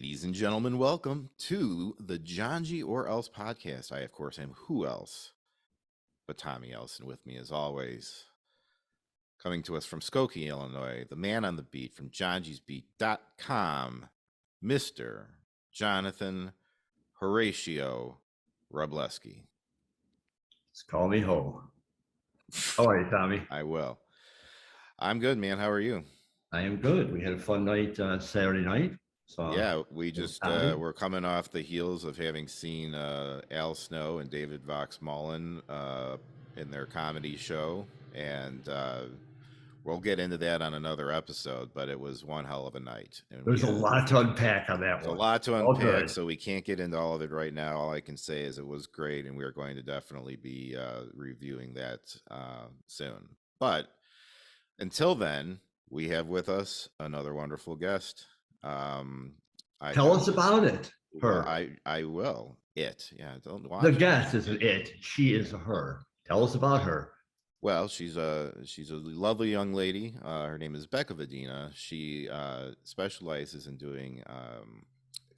Ladies and gentlemen, welcome to the Johngy or Else podcast. I, of course, am who else but Tommy Ellison with me as always. Coming to us from Skokie, Illinois, the man on the beat from johngysbeat.com, Mr. Jonathan Horatio Robleski. Just call me Ho. How are you, Tommy? I will. I'm good, man. How are you? I am good. We had a fun night Saturday night. Yeah, we just we're coming off the heels of having seen Al Snow and David Vox Mullen in their comedy show, and we'll get into that on another episode. But it was one hell of a night. And There's a lot to unpack on that one. A lot to unpack, so we can't get into all of it right now. All I can say is it was great, and we are going to definitely be reviewing that soon. But until then, we have with us another wonderful guest. Tell us about it. Her. I will. Yeah. Don't watch. The guest isn't it. She is her. Tell us about her. Well, she's a lovely young lady. Her name is Becca Vadina. She specializes in doing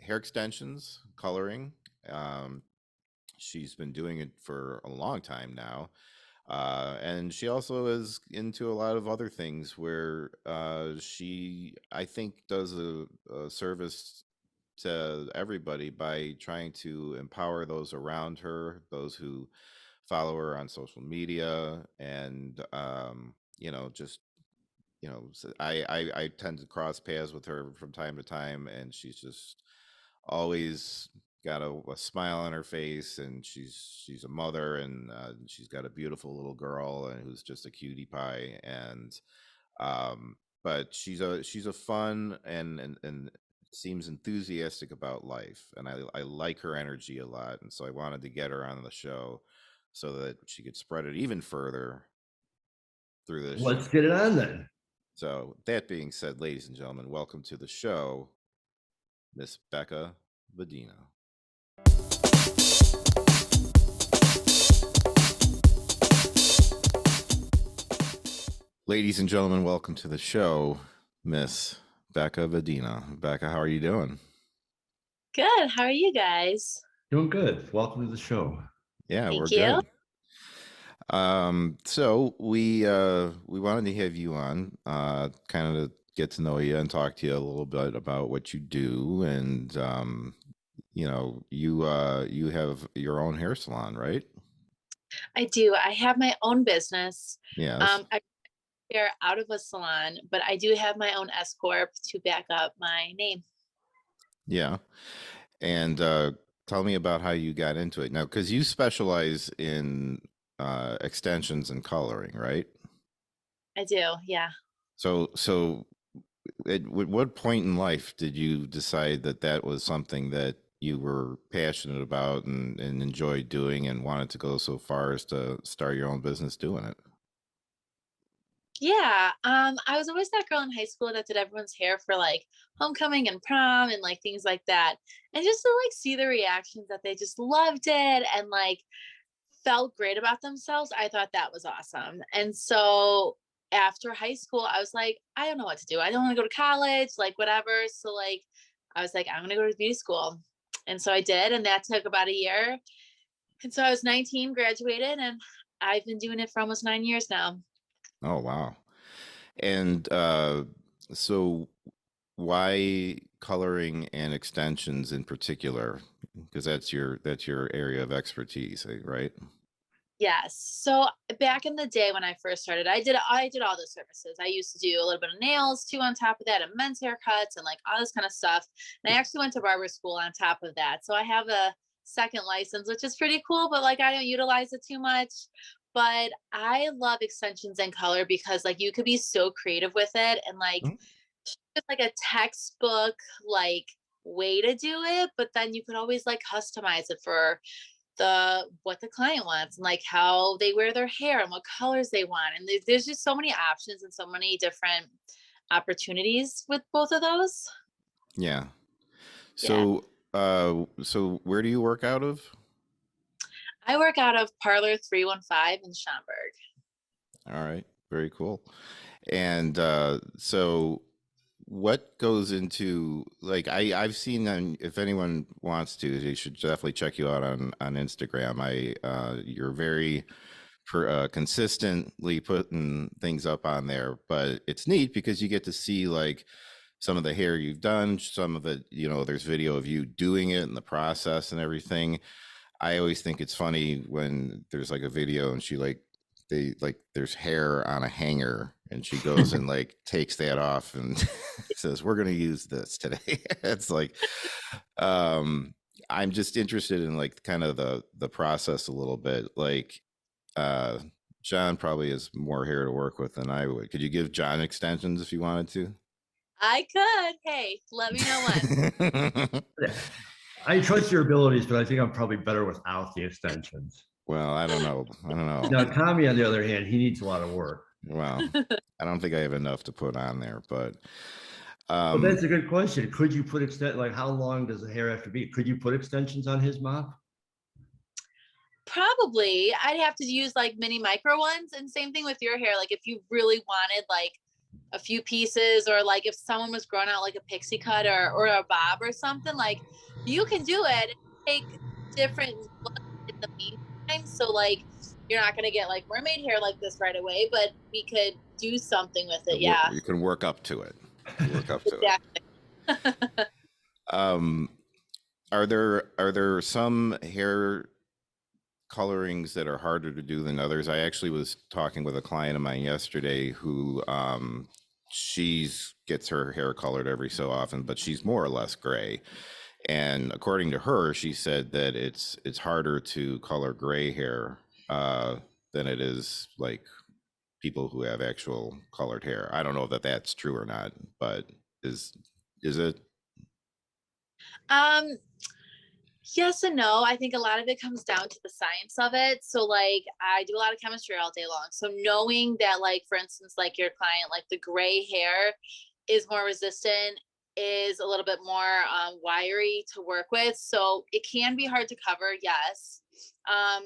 hair extensions, coloring. She's been doing it for a long time now. And she also is into a lot of other things where she, I think, does a service to everybody by trying to empower those around her, those who follow her on social media, and I tend to cross paths with her from time to time, and she's just always got a smile on her face, and she's a mother, and she's got a beautiful little girl, and who's just a cutie pie, and but she's a fun and seems enthusiastic about life, and I like her energy a lot, and so I wanted to get her on the show so that she could spread it even further through this Let's show. get it on then. So that being said, ladies and gentlemen, welcome to the show, Miss Becca Vadina. Ladies and gentlemen, welcome to the show, Miss Becca Vadina. Becca, how are you doing? Good. How are you guys? Doing good. Welcome to the show. Yeah, Thank we're you. good. So we wanted to have you on, kind of to get to know you and talk to you a little bit about what you do, and you have your own hair salon, right? I do. I have my own business. Yes. I hair out of a salon, but I do have my own S corp to back up my name. Yeah, and tell me about how you got into it now, because you specialize in extensions and coloring, right? I do. Yeah. So at what point in life did you decide that was something that you were passionate about and enjoyed doing, and wanted to go so far as to start your own business doing it? Yeah. I was always that girl in high school that did everyone's hair for like homecoming and prom and like things like that. And just to like see the reactions that they just loved it and like felt great about themselves, I thought that was awesome. And so after high school, I was like, I don't know what to do. I don't want to go to college, like whatever. So like I was like, I'm gonna go to beauty school. And so I did, and that took about a year. And so I was 19, graduated, and I've been doing it for almost 9 years now. Oh, wow. And so why coloring and extensions in particular? Because that's your area of expertise, right? Yes. So back in the day when I first started, I did all the services. I used to do a little bit of nails too on top of that, and men's haircuts and like all this kind of stuff. And I actually went to barber school on top of that. So I have a second license, which is pretty cool, but like I don't utilize it too much. But I love extensions and color because like you could be so creative with it, and like it's like a textbook like way to do it, but then you could always like customize it for what the client wants and like how they wear their hair and what colors they want. And there's just so many options and so many different opportunities with both of those. Yeah. So so where do you work out of? I work out of Parlor 315 in Schaumburg. All right, very cool. And so what goes into, like, I've seen on, if anyone wants to, they should definitely check you out on Instagram. You're very consistently putting things up on there, but it's neat because you get to see like some of the hair you've done, some of it, there's video of you doing it and the process and everything. I always think it's funny when there's like a video and there's hair on a hanger and she goes and like takes that off and says, "We're going to use this today." It's like, I'm just interested in like kind of the process a little bit. Like, uh, John probably has more hair to work with than I would. Could you give John extensions if you wanted to? I could. Hey, let me know when. Yeah. I trust your abilities, but I think I'm probably better without the extensions. Well, I don't know. I don't Now, know. Tommy, on the other hand, he needs a lot of work. Well, I don't think I have enough to put on there, but Well, that's a good question. Could you put like how long does the hair have to be? Could you put extensions on his mop? Probably. I'd have to use like mini micro ones, and same thing with your hair. Like if you really wanted like a few pieces, or like if someone was growing out like a pixie cut or a bob or something, like you can do it and take different looks in the meantime. So like you're not gonna get like mermaid hair like this right away, but we could do something with it. Yeah, you can work up to it. You work up to it. exactly. Um, are there some hair colorings that are harder to do than others? I actually was talking with a client of mine yesterday who she's gets her hair colored every so often, but she's more or less gray. And according to her, she said that it's harder to color gray hair than it is like people who have actual colored hair. I don't know that that's true or not, but is it? Um, yes and no. I think a lot of it comes down to the science of it. So like I do a lot of chemistry all day long. So knowing that, like, for instance, like your client, like the gray hair is more resistant, is a little bit more wiry to work with. So it can be hard to cover, yes. Um,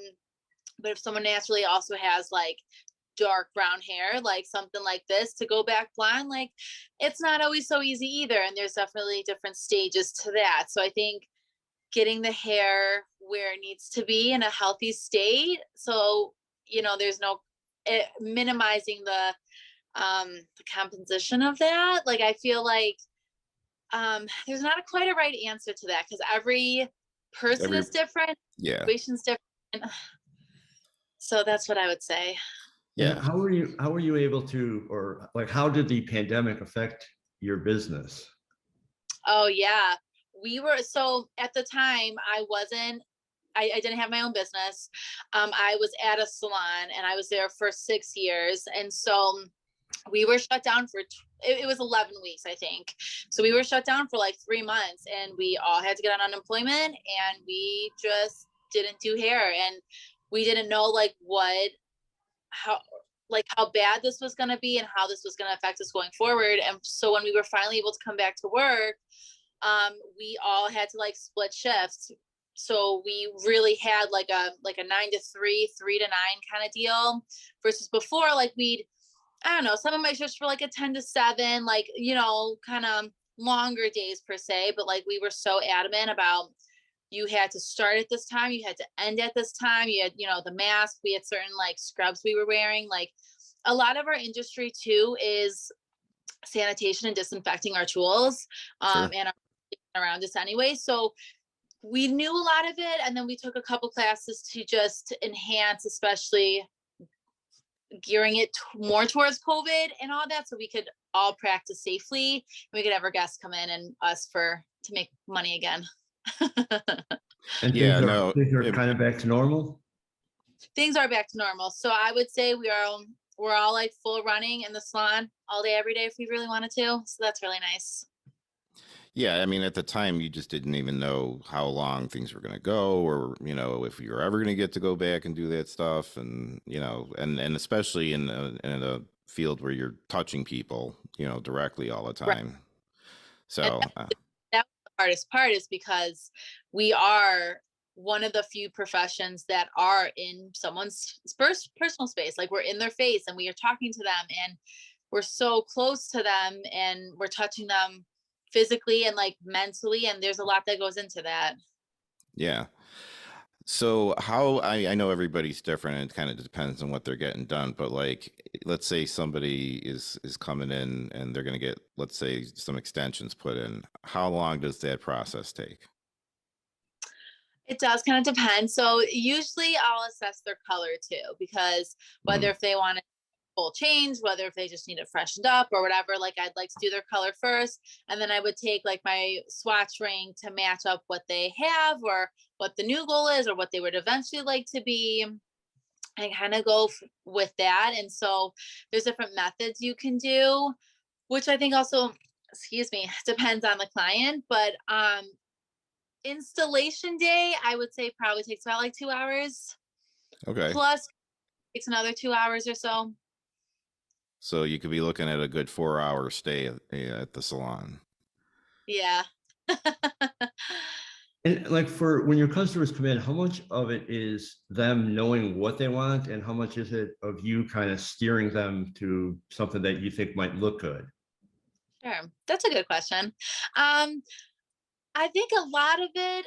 but if someone naturally also has like dark brown hair, like something like this, to go back blonde, like it's not always so easy either. And there's definitely different stages to that. So I think getting the hair where it needs to be in a healthy state. So, there's no minimizing the composition of that. Like, I feel like there's not quite a right answer to that because every person Every is different, Yeah, situation's different. So that's what I would say. And yeah. how were you able to, or like how did the pandemic affect your business? Oh yeah. So at the time I didn't have my own business. I was at a salon and I was there for 6 years. And so we were shut down for, it was 11 weeks, I think. So we were shut down for like 3 months and we all had to get on unemployment and we just didn't do hair. And we didn't know how, how bad this was going to be and how this was going to affect us going forward. And so when we were finally able to come back to work, we all had to like split shifts. So we really had like a 9 to 3, 3 to 9 kind of deal, versus before, like I don't know, some of my shifts were like a 10 to 7, like, kind of longer days per se, but like we were so adamant about, you had to start at this time, you had to end at this time, you had, the mask, we had certain like scrubs we were wearing. Like a lot of our industry too is sanitation and disinfecting our tools, Sure. and around us anyway. So we knew a lot of it. And then we took a couple classes to just enhance, especially gearing it more towards COVID and all that. So we could all practice safely and we could have our guests come in and us to make money again. And Yeah, no, things are kind of back to normal. Things are back to normal. So I would say we're all like full running in the salon all day, every day if we really wanted to. So that's really nice. yeah, I mean, at the time, you just didn't even know how long things were going to go, or if you were ever going to get to go back and do that stuff, and and especially in a field where you're touching people, directly all the Right. time. And So, that's the hardest part, is because we are one of the few professions that are in someone's personal space. Like we're in their face and we are talking to them, and we're so close to them and we're touching them physically and like mentally, and there's a lot that goes into that. Yeah. So how I know everybody's different and it kind of depends on what they're getting done, but like let's say somebody is coming in and they're going to get, let's say, some extensions put in. How long does that process take? It does kind of depend. So usually I'll assess their color too, because whether Mhm. if they want a full change, whether if they just need it freshened up or whatever, like I'd like to do their color first. And then I would take like my swatch ring to match up what they have or what the new goal is or what they would eventually like to be, and kind of go with that. And so there's different methods you can do, which I think also, excuse me, depends on the client. But installation day, I would say probably takes about like 2 hours. Okay. Plus takes another 2 hours or so. So you could be looking at a good 4 hour stay at the salon. Yeah. And like for when your customers come in, how much of it is them knowing what they want, and how much is it of you kind of steering them to something that you think might look good? Sure. That's a good question. Um, I think a lot of it,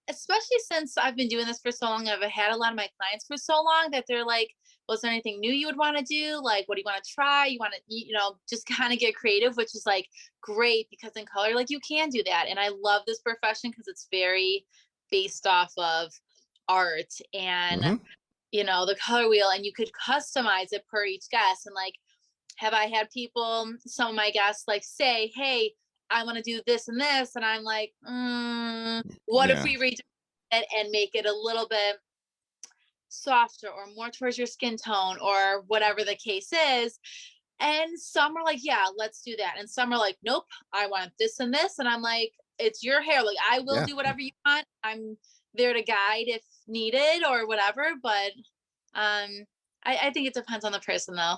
especially since I've been doing this for so long, I've had a lot of my clients for so long that they're like, was there anything new you would want to do? Like, what do you want to try? You want to, just kind of get creative, which is like great because in color, like you can do that. And I love this profession because it's very based off of art and, Hmm. the color wheel, and you could customize it per each guest. And like, have I had people, some of my guests like say, hey, I want to do this and this. And I'm like, what if Yeah. we redo it and make it a little bit softer or more towards your skin tone or whatever the case is? And some are like, yeah, let's do that. And some are like, nope, I want this and this. And I'm like, it's your hair. Like, I will Yeah. do whatever you want. I'm there to guide if needed or whatever. But I think it depends on the person though.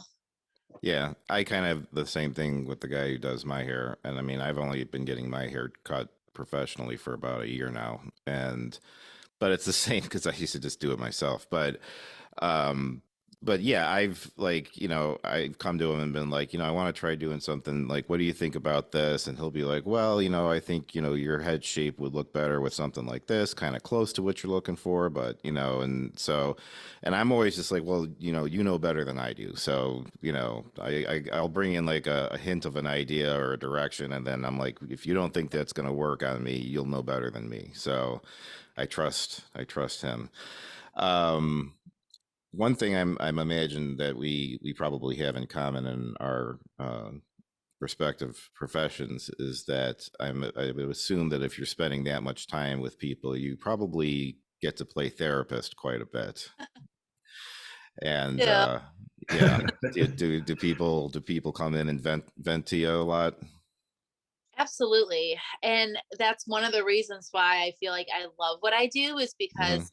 Yeah, I kind of have the same thing with the guy who does my hair. And I mean, I've only been getting my hair cut professionally for about a year now. And but it's the same because I used to just do it myself. Um, but yeah, I've like, I've come to him and been like, I want to try doing something like, what do you think about this? And he'll be like, well, I think, your head shape would look better with something like this, kind of close to what you're looking for. But, and so, and I'm always just like, well, you know better than I do. So, I'll bring in like a hint of an idea or a direction. And then I'm like, if you don't think that's going to work on me, you'll know better than me. So I trust him. Um, One thing I'm imagine that we probably have in common in our respective professions is that I would assume that if you're spending that much time with people, you probably get to play therapist quite a bit. And Yeah. yeah, do people come in and vent to you a lot? Absolutely. And that's one of the reasons why I feel like I love what I do is Hmm. because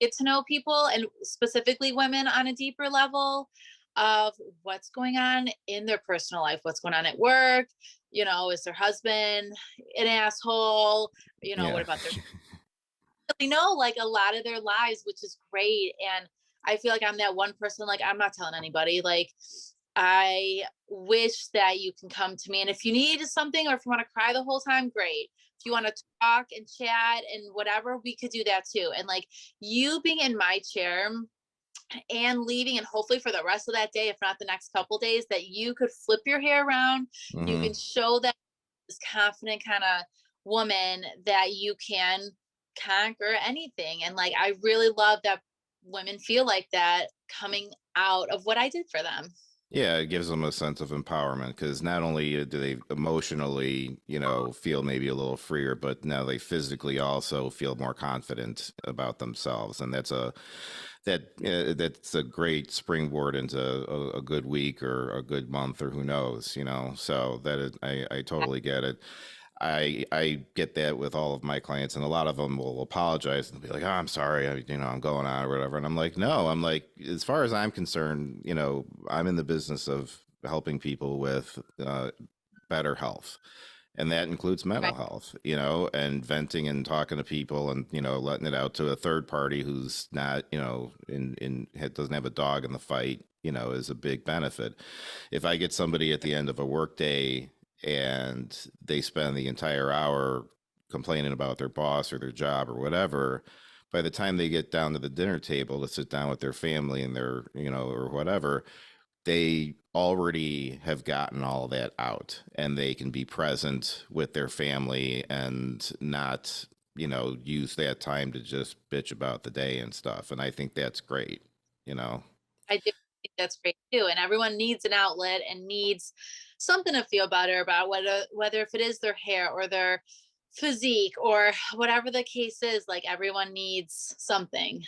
get to know people and specifically women on a deeper level of what's going on in their personal life, what's going on at work, is their husband an asshole, Yeah. what about their know like a lot of their lives, which is great. And I feel like I'm that one person, like I'm not telling anybody. Like I wish that you can come to me. And if you need something or if you want to cry the whole time, great. If you want to talk and chat and whatever, we could do that too. And like you being in my chair and leaving, and hopefully for the rest of that day, if not the next couple days, that you could flip your hair around. You Hmm. can show that this confident kind of woman that you can conquer anything. And like, I really love that women feel like that coming out of what I did for them. Yeah, it gives them a sense of empowerment because not only do they emotionally, feel maybe a little freer, but now they physically also feel more confident about themselves, and that's a great springboard into a good week or a good month or who knows. So I totally get it. I get that with all of my clients, and a lot of them will apologize and be like, "Oh, I'm sorry, I'm going on or whatever." And I'm like, "No, I'm like, as far as I'm concerned, I'm in the business of helping people with better health, and that includes mental Right. health, and venting and talking to people, and letting it out to a third party who's not, doesn't have a dog in the fight, is a big benefit. If I get somebody at the end of a workday and they spend the entire hour complaining about their boss or their job or whatever, by the time they get down to the dinner table to sit down with their family and their, or whatever, they already have gotten all of that out and they can be present with their family and not, use that time to just bitch about the day and stuff. And I think that's great, you know. I do think that's great too. And everyone needs an outlet and needs something to feel better about, whether if it is their hair or their physique or whatever the case is, like everyone needs something.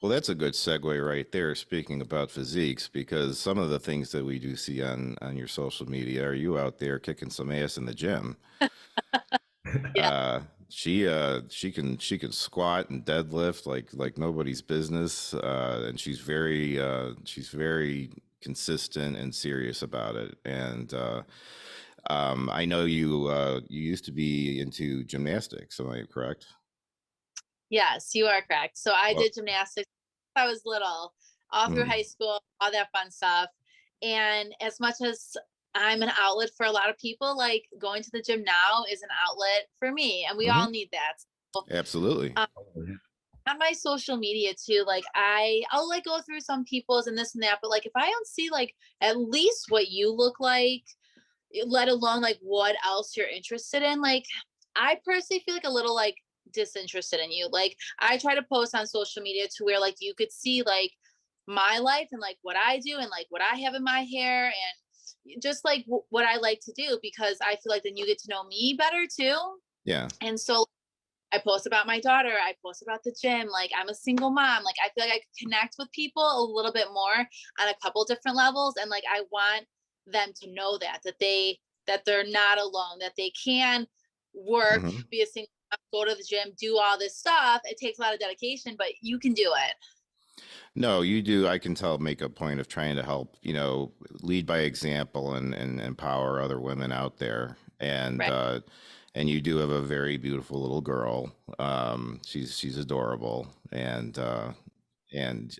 Well, that's a good segue right there. Speaking about physiques, because some of the things that we do see on your social media, are you out there kicking some ass in the gym? Yeah. She can squat and deadlift like nobody's business, and she's very consistent and serious about it. And I know you used to be into gymnastics. Am I correct? Yes, you are correct. So I Well, did gymnastics when I was little, all through high mm, school, all that fun stuff. And as much as I'm an outlet for a lot of people, like going to the gym now is an outlet for me, and we all hmm, need that. So, absolutely. um, on my social media too, like I'll like go through some people's and this and that, but like if I don't see like at least what you look like, let alone like what else you're interested in, like I personally feel like a little like disinterested in you. Like I try to post on social media to where like you could see like my life and like what I do and like what I have in my hair and just like what I like to do, because I feel like then you get to know me better too. Yeah. And so I post about my daughter, I post about the gym, like I'm a single mom, like I feel like I could connect with people a little bit more on a couple different levels, and like I want them to know that they're not alone, that they can work, Hmm. be a single mom, go to the gym, do all this stuff. It takes a lot of dedication, but you can do it. No, you do. I can tell, make a point of trying to help, lead by example and empower other women out there. Right. And you do have a very beautiful little girl. She's adorable. And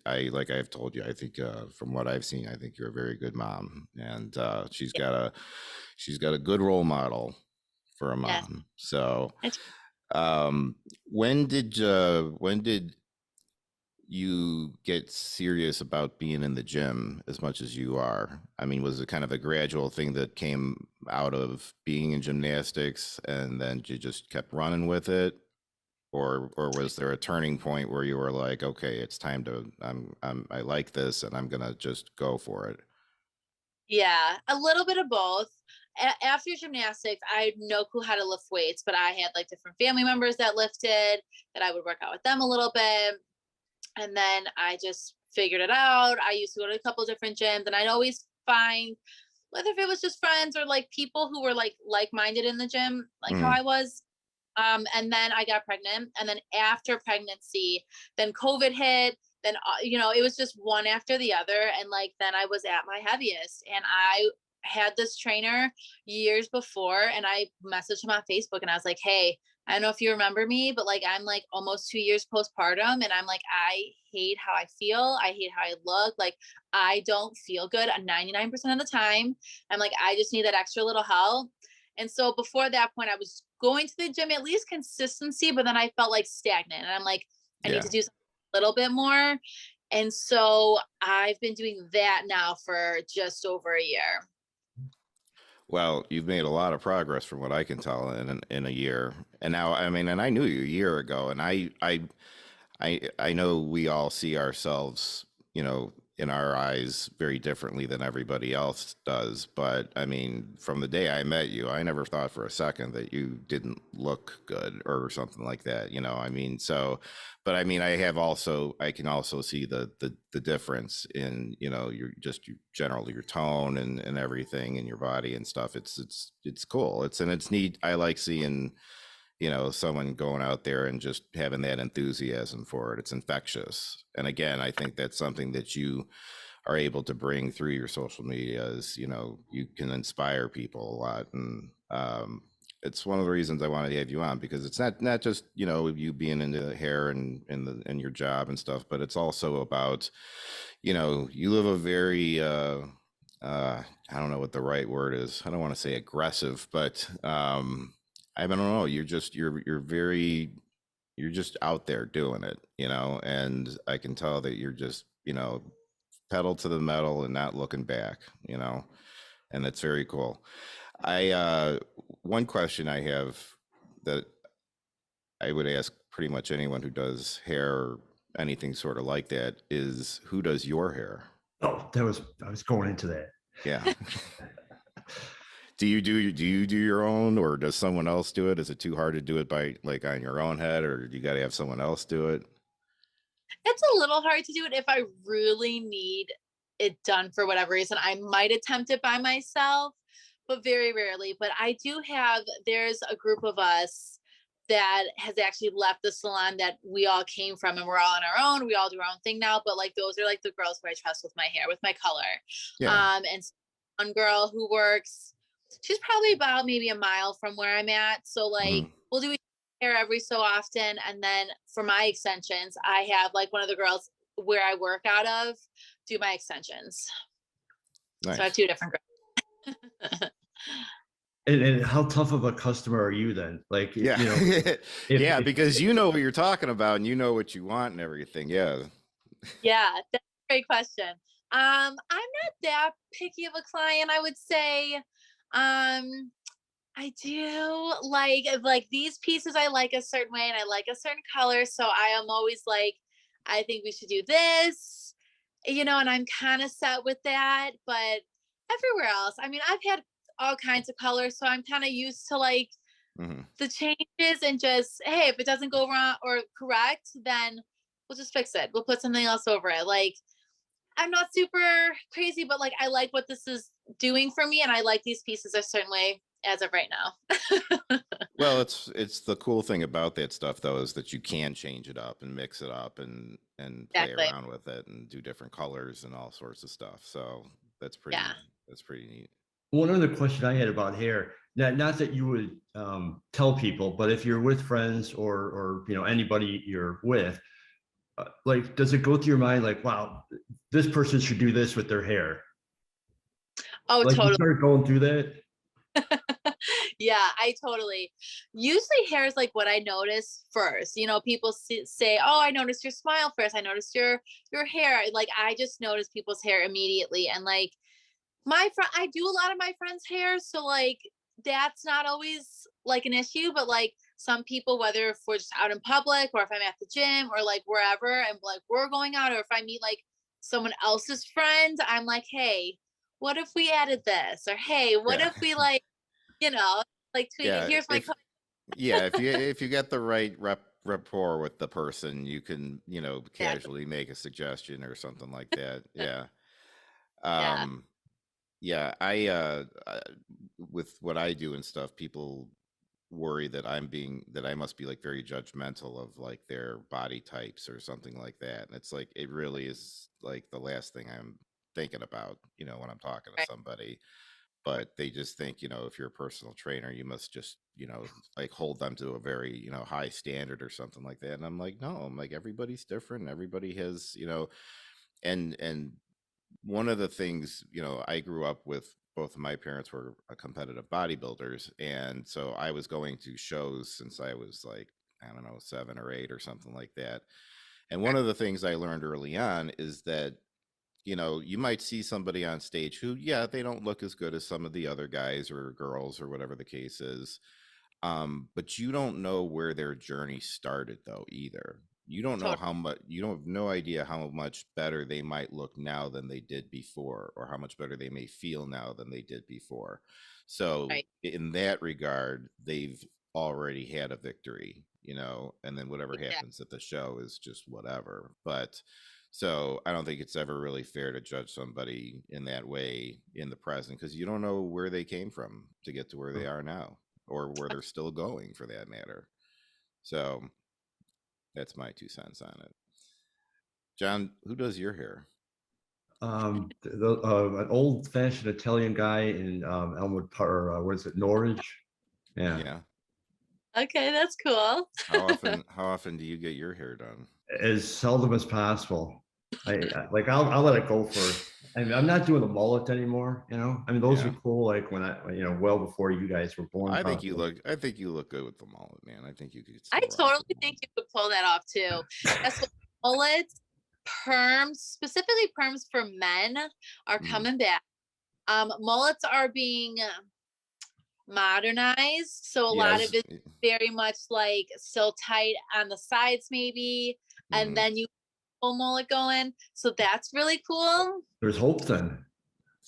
like I've told you, I think, from what I've seen, I think you're a very good mom. And, she's got a good role model for a Yes. mom. So, It's, um, when did you get serious about being in the gym as much as you are? I mean, was it kind of a gradual thing that came out of being in gymnastics and then you just kept running with it? Or was there a turning point where you were like, okay, it's time to, I like this and I'm gonna just go for it? yeah, a little bit of both. After gymnastics, I had no clue how to lift weights, but I had like different family members that lifted, that I would work out with them a little bit. And then I just figured it out. I used to go to a couple different gyms, and I'd always find, whether if it was just friends or like people who were like minded in the gym, like how Mm, I was. And then I got pregnant, and then after pregnancy, then COVID hit. Then it was just one after the other, and like then I was at my heaviest, and I had this trainer years before, and I messaged him on Facebook, and I was like, "Hey, I don't know if you remember me, but like I'm like almost 2 years postpartum, and I'm like I hate how I feel, I hate how I look, like I don't feel good 99% of the time. I'm like I just need that extra little help." And so before that point, I was going to the gym, at least consistency, but then I felt like stagnant. And I'm like, I need yeah. to do something a little bit more. And so I've been doing that now for just over a year. Well, you've made a lot of progress from what I can tell in a year. And now, I mean, and I knew you a year ago, and I know we all see ourselves, in our eyes very differently than everybody else does. But I mean, from the day I met you, I never thought for a second that you didn't look good or something like that. I mean, so, but I mean, I can also see the difference in, your generally your tone and everything in your body and stuff. It's cool. It's neat. I like seeing, someone going out there and just having that enthusiasm for it. It's infectious. And again, I think that's something that you are able to bring through your social media is, you can inspire people a lot. And It's one of the reasons I wanted to have you on, because it's not just, you know, you being into hair and your job and stuff, but it's also about, you know, you live a very I don't know what the right word is. I don't want to say aggressive, but I don't know. You're very, you're just out there doing it, you know, and I can tell that you're just, you know, pedal to the metal and not looking back, you know, and it's very cool. I one question I have that I would ask pretty much anyone who does hair or anything sort of like that is, who does your hair? Oh, I was going into that. Yeah. Do you do your own, or does someone else do it? Is it too hard to do it by like on your own head, or you got to have someone else do it? It's a little hard to do it if I really need it done for whatever reason. I might attempt it by myself, but very rarely. But I do have, there's a group of us that has actually left the salon that we all came from, and we're all on our own. We all do our own thing now. But like those are like the girls who I trust with my hair, with my color. Yeah. And one girl who works, she's probably about maybe a mile from where I'm at. So like Hmm. we'll do hair every so often. And then for my extensions, I have like one of the girls where I work out of do my extensions. So I have Nice. two different girls. And how tough of a customer are you then? Like, Yeah. you know, Yeah, if because you know what you're talking about and you know what you want and everything. Yeah. Yeah, that's a great question. I'm not that picky of a client, I would say. I do like, if like these pieces I like a certain way and I like a certain color. So I am always like, I think we should do this, you know, and I'm kind of set with that. But everywhere else, I mean, I've had all kinds of colors, so I'm kind of used to like Hmm. the changes and just, hey, if it doesn't go wrong or correct, then we'll just fix it. We'll put something else over it. Like, I'm not super crazy, but like I like what this is doing for me, and I like these pieces a certain way as of right now. Well, it's the cool thing about that stuff though, is that you can change it up and mix it up and play Exactly. around with it and do different colors and all sorts of stuff. So that's Yeah. pretty neat. one other question I had about hair, not that you would tell people, but if you're with friends or you know anybody you're with, like, does it go through your mind like, wow, this person should do this with their hair? Oh, Like, you totally. start going through that. Yeah, I totally. Usually, hair is like what I notice first. You know, people say, "Oh, I noticed your smile first. I noticed your hair." Like, I just notice people's hair immediately, and like my friend, I do a lot of my friends' hair, so like that's not always like an issue. But like some people, whether if we're just out in public or if I'm at the gym or like wherever, and like we're going out, or if I meet like someone else's friend, I'm like, "Hey, what if we added this?" Or "Hey, what Yeah. if we like, you know, like tweak it? Yeah. Here's my If yeah, if you get the right rapport with the person, you can, you know, exactly. casually make a suggestion or something like that. Yeah. Yeah. Um yeah, with what I do and stuff, people worry that that I must be like very judgmental of like their body types or something like that. And it's like it really is like the last thing I'm thinking about, you know, when I'm talking to Right. somebody. But they just think, you know, if you're a personal trainer, you must just, you know, like hold them to a very, you know, high standard or something like that. And I'm like, no, I'm like, everybody's different. Everybody has, you know, and one of the things, you know, I grew up with, both of my parents were competitive bodybuilders, and so I was going to shows since I was like, I don't know, 7 or 8 or something like that. And one of the things I learned early on is that, you know, you might see somebody on stage who, yeah, they don't look as good as some of the other guys or girls or whatever the case is. But you don't know where their journey started though either. You don't know Totally. how much, you don't have no idea how much better they might look now than they did before, or how much better they may feel now than they did before. So Right. in that regard, they've already had a victory, you know, and then whatever Yeah. happens at the show is just whatever. But so I don't think it's ever really fair to judge somebody in that way in the present, because you don't know where they came from to get to where they are now, or where they're still going for that matter. So that's my 2 cents on it. John, who does your hair? An old-fashioned Italian guy in Elmwood Park, what is it, Norwich? Yeah. Yeah. Okay, that's cool. How often do you get your hair done? As seldom as possible. Like I'll let it go for. I mean, I'm not doing the mullet anymore. I mean, those are Yeah. cool. Like well before you guys were born, probably. I think you look good with the mullet, man. I think you could I still rock totally the think mullet. you could pull that off too. That's what mullets, perms, specifically perms for men, are Mm. coming back. Mullets are being modernized, so a lot of Yes. it very much like still tight on the sides maybe, and Mm. then you full mullet going. So that's really cool. There's hope then.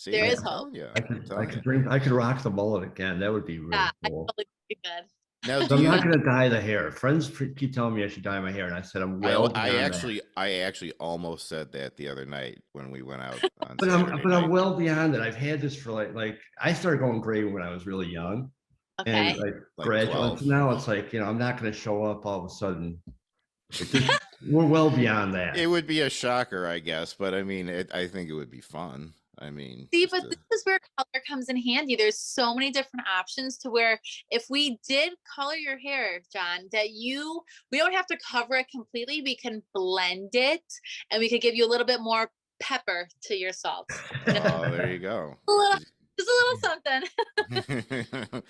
There See, is I'm hope. telling you. I I'm could I telling you. could bring I could rock the mullet again. That would be Yeah, really I cool. totally think good. Now, But do I'm not you? gonna dye the hair. Friends keep telling me I should dye my hair, and I said I'm well beyond that. I actually almost said that the other night when we went out on But I'm Saturday but I'm night. well beyond it. I've had this for like I started going gray when I was really young, and Okay. like Like gradually. 12. So now it's like I'm not gonna show up all of a sudden. We're well beyond It that. would be a shocker, I guess, but I mean, I think it would be fun. I mean, See, just but to. this is where color comes in handy. There's so many different options to where if we did color your hair, John, we don't have to cover it completely. We can blend it and we could give you a little bit more pepper to your salt. Oh, there you go. A little, just a little something.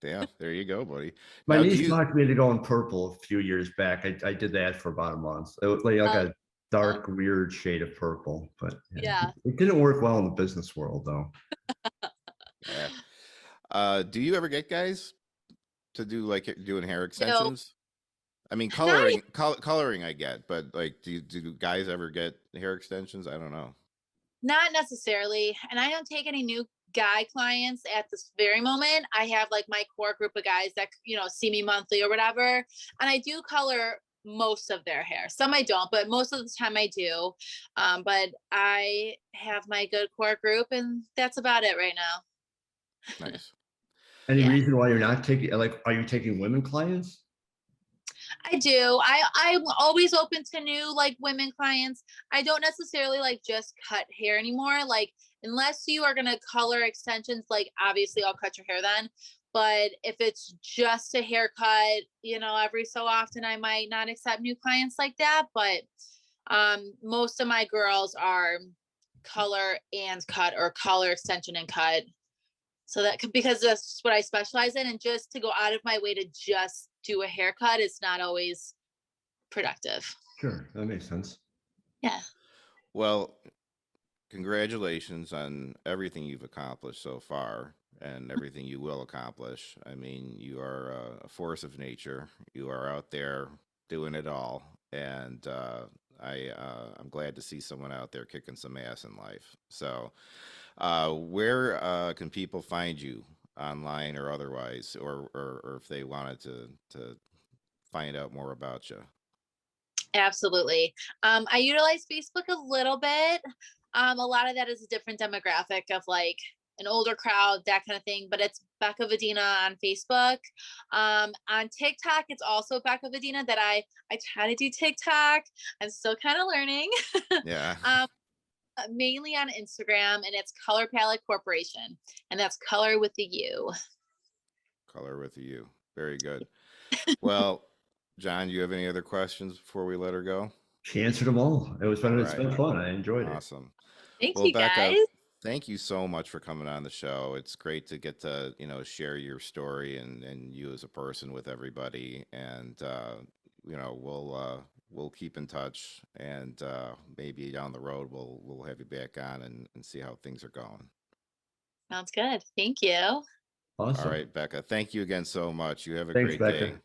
Yeah, there you go, buddy. My Now, do niece you? talked me into going purple a few years back. I did that for about a month. It was like Oh, a dark, weird shade of purple, but yeah. it didn't work well in the business world though. Yeah. Do you ever get guys to do like doing hair No, extensions? I mean, not coloring I get, but like, do guys ever get hair extensions? I don't know. Not necessarily. And I don't take any new guy clients at this very moment. I have like my core group of guys that, see me monthly or whatever. And I do color most of their hair. Some I don't, but most of the time I do. But I have my good core group and that's about it right now. Nice. Any Yeah. reason why you're not taking are you taking women clients? I do. I'm always open to new like women clients. I don't necessarily like just cut hair anymore. Like unless you are gonna color extensions, like obviously I'll cut your hair then. But if it's just a haircut, every so often I might not accept new clients like that. But most of my girls are color and cut or color extension and cut. So that could, because that's just what I specialize in. And just to go out of my way to just do a haircut is not always productive. Sure, that makes sense. Yeah. Well, congratulations on everything you've accomplished so far and everything you will accomplish. I mean, you are a force of nature. You are out there doing it all, and I'm glad to see someone out there kicking some ass in life. So, where can people find you online or otherwise, or if they wanted to find out more about you? Absolutely. I utilize Facebook a little bit. A lot of that is a different demographic of like an older crowd, that kind of thing. But it's Becca Vadina on Facebook. On TikTok, it's also Becca Vadina that I try to do TikTok. I'm still kind of learning. Yeah, um, Mainly on Instagram, and it's Color Palette Corporation, and that's color with the U. color with you. Very good. Well, John, do you have any other questions before we let her go? She answered them all. All It's right. been fun. I enjoyed it. Awesome. Thank Well, you guys. Becca, thank you so much for coming on the show. It's great to get to, share your story and you as a person with everybody. And we'll keep in touch and maybe down the road we'll have you back on and see how things are going. Sounds good. Thank you. All Awesome. right, Becca. Thank you again so much. You have a Thanks, great day. Becca.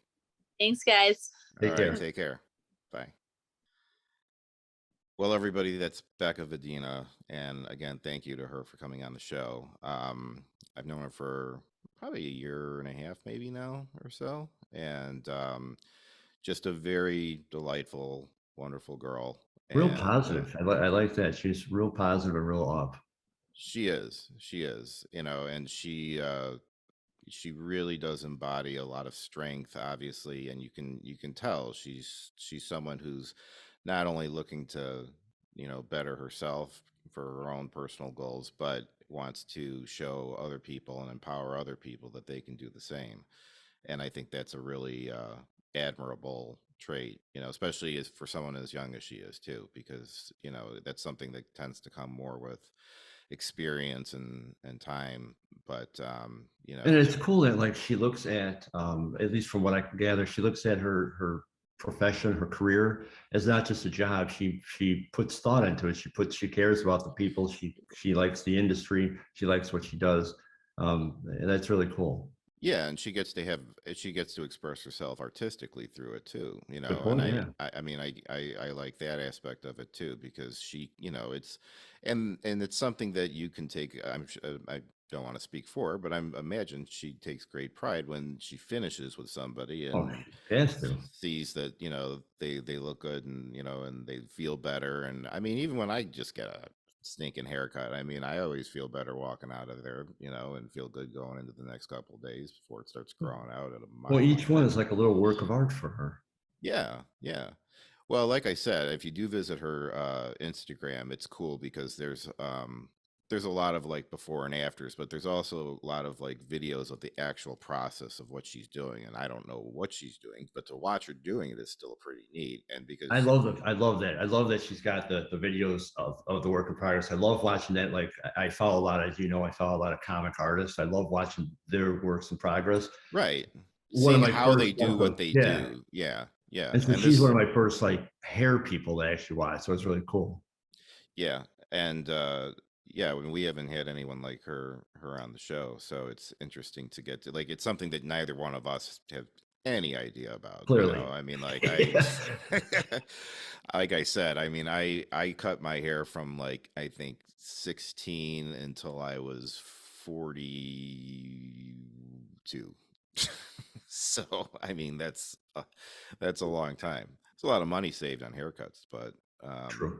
Thanks, guys. All Take right, care. take care. Bye. Well, everybody, that's Becca Vadina, and again, thank you to her for coming on the show. I've known her for probably a year and a half, maybe now or so, and just a very delightful, wonderful girl. Real And positive. I like that. She's real positive and real up. she is, and she really does embody a lot of strength, obviously, and you can tell she's someone who's not only looking to better herself for her own personal goals, but wants to show other people and empower other people that they can do the same. And I think that's a really admirable trait, especially as for someone as young as she is too, because that's something that tends to come more with experience and time. But And it's cool that like she looks at least from what I can gather, she looks at her profession, her career as not just a job. She puts thought into it. She cares about the people. She likes the industry. She likes what she does. And that's really cool. yeah, and she gets to express herself artistically through it too, Good and point. Yeah. I mean I like that aspect of it too, because she, it's and it's something that you can take. I don't want to speak for her, but I'm imagine she takes great pride when she finishes with somebody Oh, and she has to. sees that they look good, and and they feel better. And I mean, even when I just get a stinking haircut, I mean, I always feel better walking out of there, and feel good going into the next couple of days before it starts growing out at a Well, mile an each one hour. is like a little work of art for her. Yeah, yeah. Well, like I said, if you do visit her Instagram, it's cool because there's a lot of like before and afters, but there's also a lot of like videos of the actual process of what she's doing. And I don't know what she's doing, but to watch her doing it is still pretty neat. And I because love that. I love that. I love that she's got the videos of the work in progress. I love watching that. Like I follow a lot, as you know, I follow a lot of comic artists. I love watching their works in progress. right, One of seeing my how first they do what also, they yeah. do. Yeah, yeah. And so And she's one this of my first like hair people that actually watch. So it's really cool. Yeah, and yeah, when we haven't had anyone like her on the show, so it's interesting to get to, like, it's something that neither one of us have any idea about. Clearly. I mean, like like I said, I mean, I cut my hair from like I think 16 until I was 42. So I mean, that's a long time. It's a lot of money saved on haircuts, um True.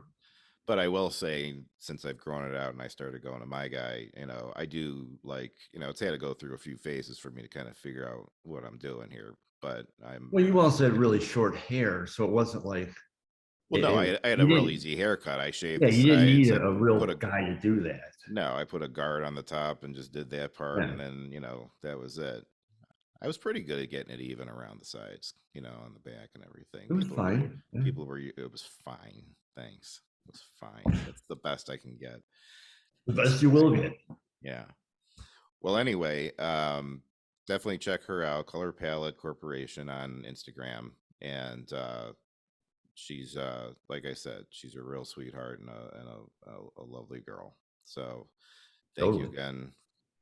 but I will say, since I've grown it out and I started going to my guy, I do like, it's had to go through a few phases for me to kind of figure out what I'm doing here. But Well, you also had really short hair, so it wasn't like well, no, I had a you real didn't. easy haircut. I shaved Yeah, the you didn't need sides. I a put real a, guy to do that. no, I put a guard on the top and just did that part. Yeah, And then, that was it. I was pretty good at getting it even around the sides, on the back and everything. it was fine. Yeah. It was fine. Thanks. It was fine. That's the best I can get. The It's best you will fine. get. Yeah. Well, anyway, definitely check her out, Color Palette Corporation on Instagram. And she's like I said, she's a real sweetheart and a lovely girl. So thank you Totally. again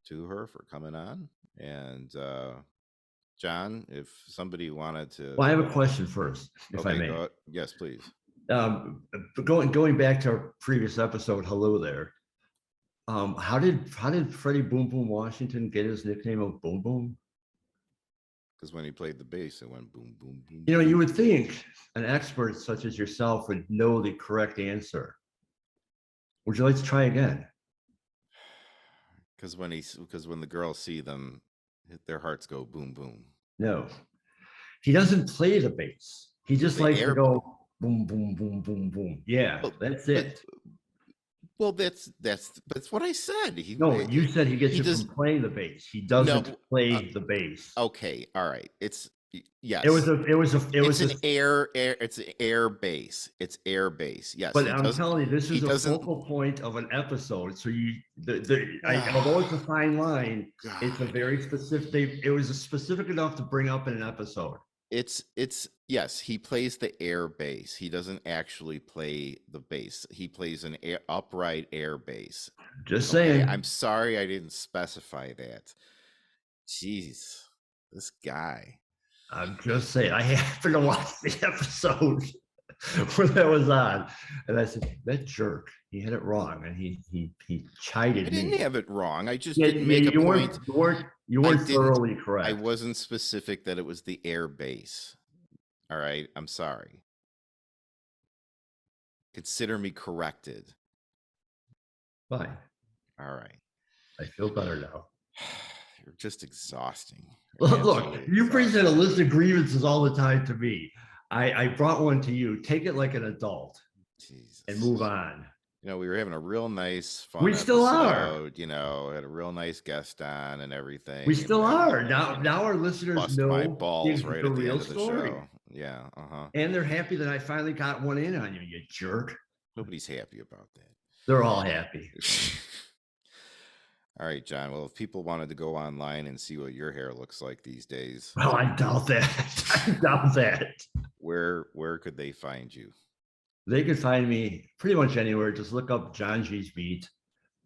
to her for coming on. And John, if somebody wanted to, Well, I have a question first, if I okay, may. go. Yes, please. But going back to our previous episode, hello there. How did Freddie Boom Boom Washington get his nickname of Boom Boom? Because when he played the bass, it went boom, boom, boom, You know, boom. you would think an expert such as yourself would know the correct answer. Would you like to try again? Because when the girls see them, their hearts go boom, boom. No, he doesn't play the bass. He Does just the likes to air? go boom, boom, boom, boom, boom. Yeah, Well, that's but it. well, that's what I said. No, you said he gets he it from does playing the bass. He no. doesn't play the bass. Okay, all right. It was Yes. a, it was a, it It's was a, an air. It's an air base. It's air base. Yes, but he I'm does. telling you, this He is a doesn't. focal point of an episode. So although it's a fine line, it's a God. very specific. It was specific enough to bring up in an episode. It's yes. He plays the air bass. He doesn't actually play the bass. He plays an upright air bass. Just Okay, saying. I'm sorry I didn't specify that. Jeez, this guy. I'm just saying. I happened to watch the episode where that was on, and I said that jerk. He had it wrong, and he chided I didn't me. have it wrong. I just Yeah, didn't make a you point. I weren't didn't. thoroughly I correct. wasn't specific that it was the air base. All right. I'm sorry. Consider me corrected. Fine. All right. I feel better now. You're just exhausting. You're Look, absolutely you present a exhausting. list of grievances all the time to me. I brought one to you. Take it like an adult and Jesus. move on. we were having a real nice, fun We still are. episode. Had a real nice guest on and everything. We And still then, are. Now our listeners bust my know balls the right at the real end of the story. show. Yeah. And they're happy that I finally got one in on you, you jerk. Nobody's happy about that. They're all happy. All right, John. Well, if people wanted to go online and see what your hair looks like these days, Well, I doubt that. I doubt that. where could they find you? They could find me pretty much anywhere. Just look up Johngy's Beat.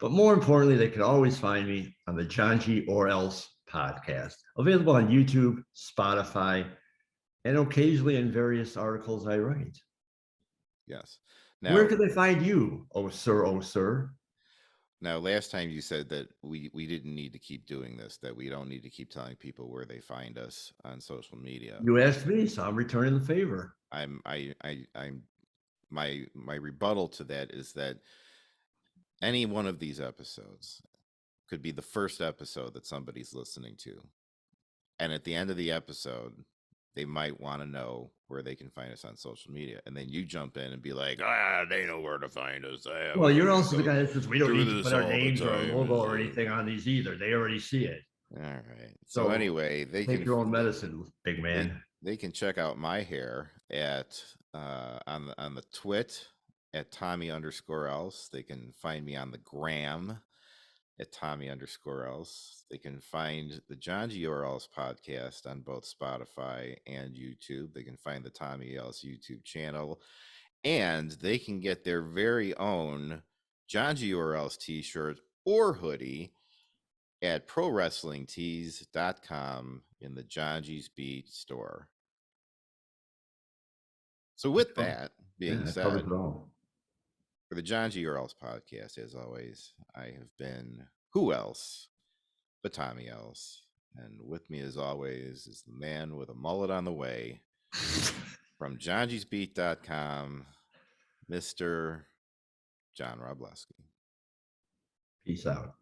But more importantly, they could always find me on the Johngy or Else podcast, available on YouTube, Spotify, and occasionally in various articles I write. Yes. Where could they find you, oh sir, oh sir? Now, last time you said that we didn't need to keep doing this, that we don't need to keep telling people where they find us on social media. You asked me, so I'm returning the favor. My rebuttal to that is that any one of these episodes could be the first episode that somebody's listening to. And at the end of the episode, they might want to know where they can find us on social media. And then you jump in and be like, they know where to find us. Well, you're also the guy that says we don't need to put our names or our logo or anything on these either. They already see it. All right. So anyway, they take your own medicine, big man. They can check out my hair at on the twit at Tommy_else. They can find me on the gram at Tommy_else. They can find the Johngy or Else podcast on both Spotify and YouTube. They can find the Tommy Else YouTube channel, and they can get their very own Johngy or Else t-shirt or hoodie at prowrestlingtees.com in the Johngy's Beat store. So with that being said, for the Johngy or Else podcast, as always, I have been who else but Tommy Else. And with me, as always, is the man with a mullet on the way from johngysbeat.com, Mr. John Robleski. Peace out.